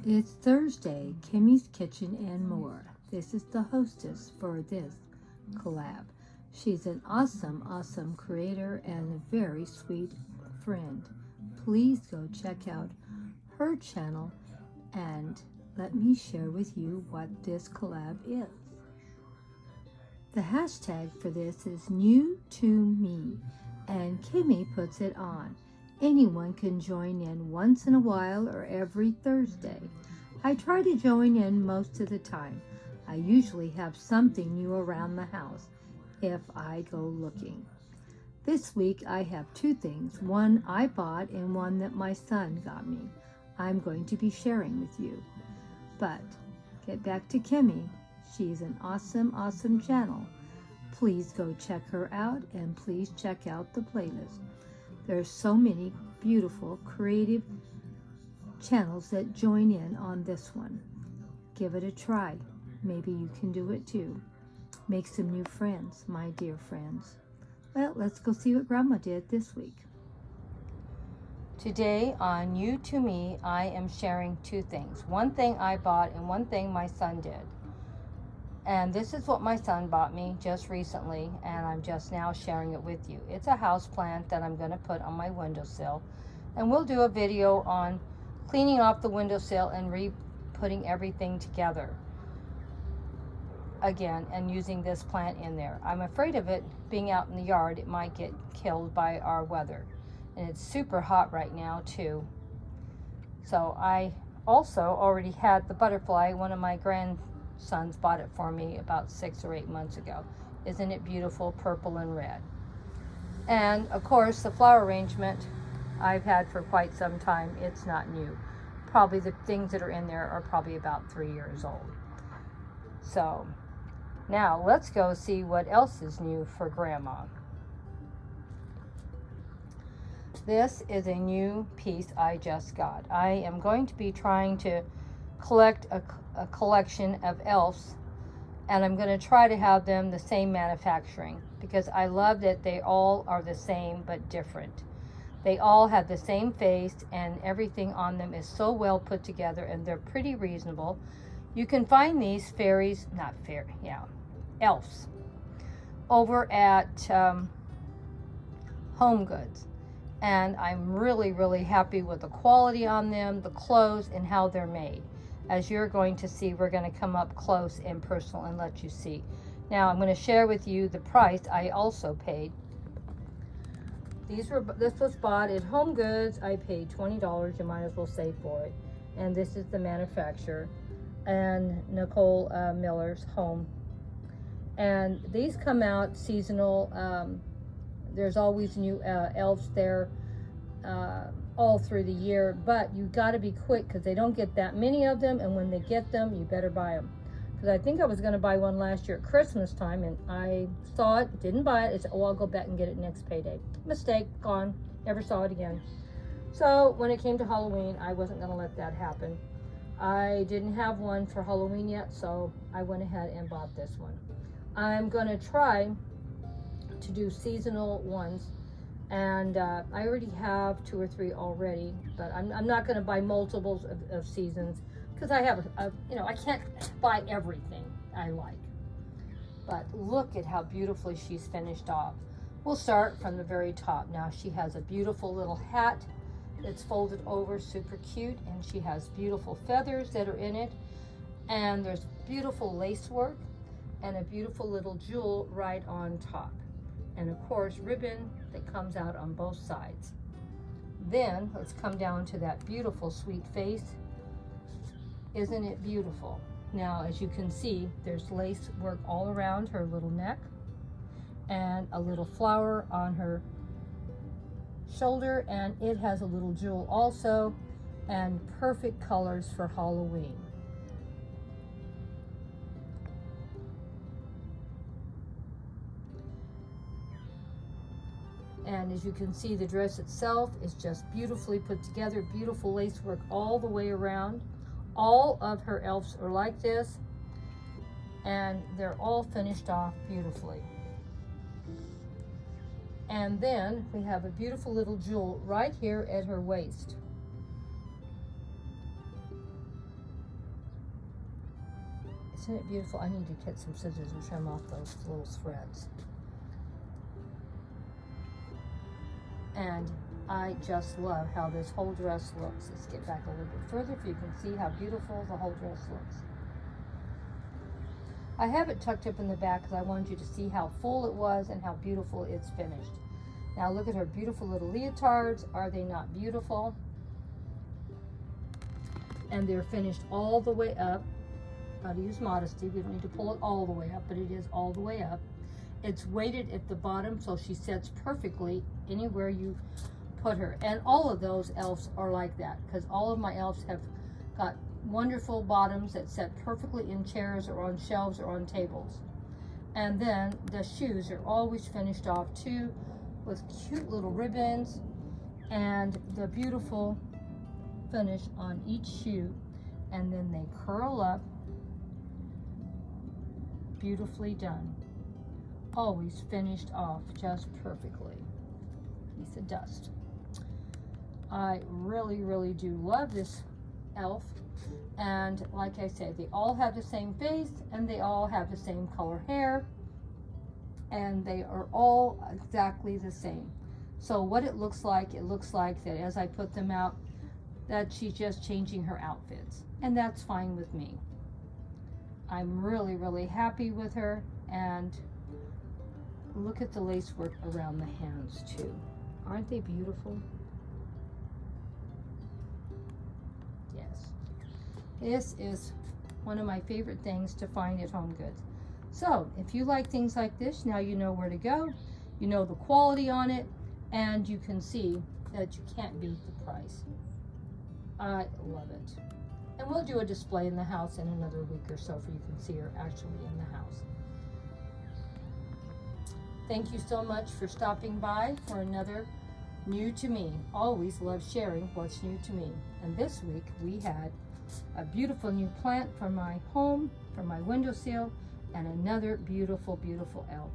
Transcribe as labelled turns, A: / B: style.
A: It's Thursday, Kimmy's Kitchen and More. This is the hostess for this collab. She's an awesome creator and a very sweet friend. Please go check out her channel and let me share with you what this collab is. The hashtag for this is new to me, and Kimmy puts it on. Anyone can join in once in a while or every Thursday. I try to join in most of the time. I usually have something new around the house if I go looking. This week I have two things, one I bought and one that my son got me. I'm going to be sharing with you. But get back to Kimmy. She's an awesome channel. Please go check her out and please check out the playlist. There's so many beautiful, creative channels that join in on this one. Give it a try. Maybe you can do it too. Make some new friends, my dear friends. Well, let's go see what Grandma did this week. Today on New to Me, I am sharing two things. One thing I bought and one thing my son did. And this is what my son bought me just recently, and I'm just now sharing it with you. It's a house plant that I'm going to put on my windowsill, and we'll do a video on cleaning off the windowsill and re-putting everything together again and using this plant in there. I'm afraid of it being out in the yard. It might get killed by our weather, and it's super hot right now too. So I also already had the butterfly. One of my grandsons bought it for me about 6 or 8 months ago. Isn't it beautiful, purple and red? And of course the flower arrangement I've had for quite some time. It's not new. Probably the things that are in there are probably about 3 years old. So now let's go see what else is new for Grandma. This is a new piece I just got. I am going to be trying to collect a collection of elves, and I'm going to try to have them the same manufacturing because I love that they all are the same but different. They all have the same face and everything on them is so well put together, and they're pretty reasonable. You can find these elves over at Home Goods. And I'm really happy with the quality on them, the clothes, and how they're made. As you're going to see, we're going to come up close and personal and let you see. Now I'm going to share with you the price I also paid. This was bought at Home Goods. I paid $20. You might as well save for it. And this is the manufacturer, and Nicole Miller's Home. And these come out seasonal. There's always new elves there all through the year, but you got to be quick because they don't get that many of them, and when they get them, you better buy them. Because I think I was going to buy one last year at Christmas time, and I saw it, didn't buy it. I said, oh, I'll go back and get it next payday. Mistake, gone, never saw it again. So when it came to Halloween, I wasn't going to let that happen. I didn't have one for Halloween yet, so I went ahead and bought this one. I'm going to try to do seasonal ones, and I already have 2 or 3 already, but I'm not going to buy multiples of seasons because I have I can't buy everything I like. But look at how beautifully she's finished off. We'll start from the very top. Now she has a beautiful little hat that's folded over, super cute, and she has beautiful feathers that are in it, and there's beautiful lace work and a beautiful little jewel right on top. And of course, ribbon that comes out on both sides. Then let's come down to that beautiful sweet face. Isn't it beautiful? Now, as you can see, there's lace work all around her little neck and a little flower on her shoulder, and it has a little jewel also, and perfect colors for Halloween. And as you can see, the dress itself is just beautifully put together, beautiful lace work all the way around. All of her elves are like this, and they're all finished off beautifully. And then we have a beautiful little jewel right here at her waist. Isn't it beautiful? I need to get some scissors and trim off those little threads. And I just love how this whole dress looks. Let's get back a little bit further so you can see how beautiful the whole dress looks. I have it tucked up in the back because I wanted you to see how full it was and how beautiful it's finished. Now look at her beautiful little leotards. Are they not beautiful? And they're finished all the way up. Gotta use modesty. We don't need to pull it all the way up, but it is all the way up. It's weighted at the bottom so she sits perfectly anywhere you put her. And all of those elves are like that because all of my elves have got wonderful bottoms that sit perfectly in chairs or on shelves or on tables. And then the shoes are always finished off too with cute little ribbons and the beautiful finish on each shoe. And then they curl up, beautifully done. Always finished off just perfectly. Piece of dust. I really, really do love this elf. And like I said, they all have the same face and they all have the same color hair. And they are all exactly the same. So what it looks like that as I put them out, that she's just changing her outfits. And that's fine with me. I'm really, really happy with her. And look at the lace work around the hands too. Aren't they beautiful? Yes. This is one of my favorite things to find at Home Goods. So if you like things like this, now you know where to go. You know the quality on it, and you can see that you can't beat the price. I love it. And we'll do a display in the house in another week or so for you can see her actually in the house. Thank you so much for stopping by for another New to Me. Always love sharing what's new to me. And this week we had a beautiful new plant for my home, for my windowsill, and another beautiful, beautiful elf.